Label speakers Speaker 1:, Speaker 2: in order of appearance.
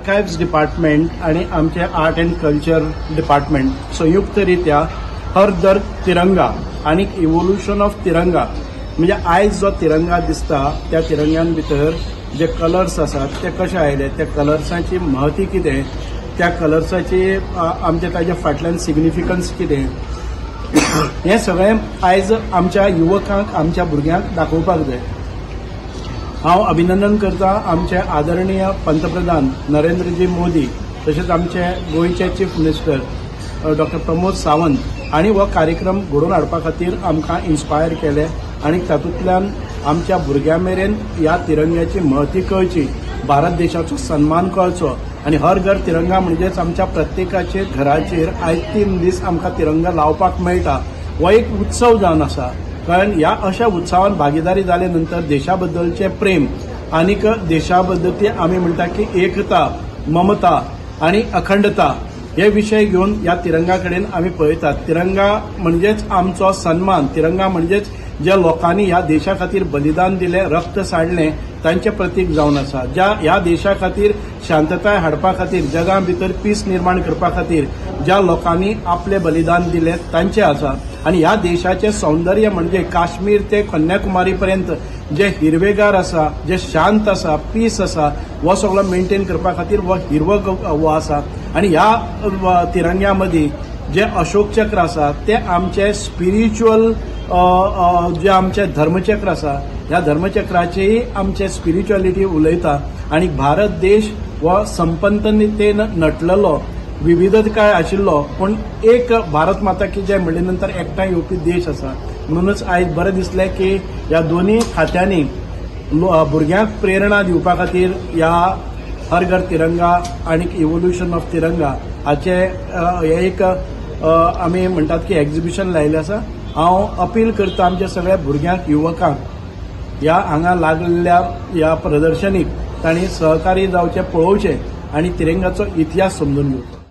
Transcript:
Speaker 1: Archives department आणि आमचे art and culture department संयुक्तरित्या हर दर तिरंगा आणि इव्होल्युशन ऑफ तिरंगा म्हणजे आज जो तिरंगा दिसता त्या तिरंग्यान भितर जे कलर्स आसात ते कशे आयले, त्या कलर्साची महती कितें, त्या कलर्साची आमच्या ताजे फाटल्यान सिग्निफिकन्स कितें, हे सगळें आयज आमच्या युवकांक आमच्या भुरग्यांक दाखोवपाक जाय। हांव अभिनंदन करता आमचे आदरणीय पंतप्रधान नरेंद्रजी मोदी तशेंच आमचे गोंयचे chief minister doctor Pramod Sawant हांणी हो कार्यक्रम घडोवन हाडपा खातीर आमकां इन्स्पायर केले आनी तातूंतल्यान आमच्या भुरग्यां मेरेन ह्या तिरंग्याची महती कळची, भारत देशाचो सन्मान कळचो आणि हर घर तिरंगा म्हणजेच आमच्या प्रत्येकाचे घराचेर आयज 3 दीस आमकां तिरंगा लावपाक मेळटा। हो एक उत्सव जावन आसा, कारण ह्या अशा उत्सवान भागीदारी जाले नंतर देशाबद्दलचे प्रेम आनीक देशाबद्दल आमी म्हणटा की एकता, ममता आणि अखंडता हे विषय घेऊन या तिरंगा कडेन आमी पळयतात। तिरंगा म्हणजेच आमचो सन्मान, तिरंगा म्हणजेच ज्या लोकांनी ह्या देशा खातीर बलिदान दिले, रक्त सांडले तांचे प्रतीक जावन आसा। ह्या देशा खातीर शांतताय हाडपा खातीर, जगा भितर पीस निर्माण करपा खातीर ज्या लोकांनी आपले बलिदान दिले तांचे आसा। आणि ह्या देशाचे सौंदर्य म्हणजे काश्मीर ते कन्याकुमारी पर्यंत जे हिरवेगार आसा, जे शांत आसा, पीस आसा, हो सगळो मेंटेन करपा खातीर हो हिरवो हो आसा। आणि ह्या तिरंग्या मदीं जे अशोक चक्र आसा ते आमचे स्पिरिच्युअल जे आमचे धर्मचक्र आसा, ह्या धर्मचक्राचेय आमचे स्पिरिच्युअलिटी उलयता। आणि भारत देश हो संपन्नतेन नटलेलो, विविधताय आशिल्लो, पण एक भारत माता की जय म्हणले नंतर एकठांय येवपी देश आसा। म्हणूनच आयज बरें दिसलें की ह्या दोन्ही खात्यांनी भुरग्यांक प्रेरणा दिवपा खातीर ह्या हर घर तिरंगा आणि इव्होल्युशन ऑफ तिरंगा हाचे हे एक आमी म्हणटात की एक्झिबिशन लायिल्लें आसा। हांव अपील करता आमच्या सगळ्या भुरग्यांक, युवकांक ह्या हांगा लागलेल्या ह्या प्रदर्शनीक तांणी सहकारी जावचे, पळोवचे आणि तिरंगाचो इतिहास समजून घेवचो।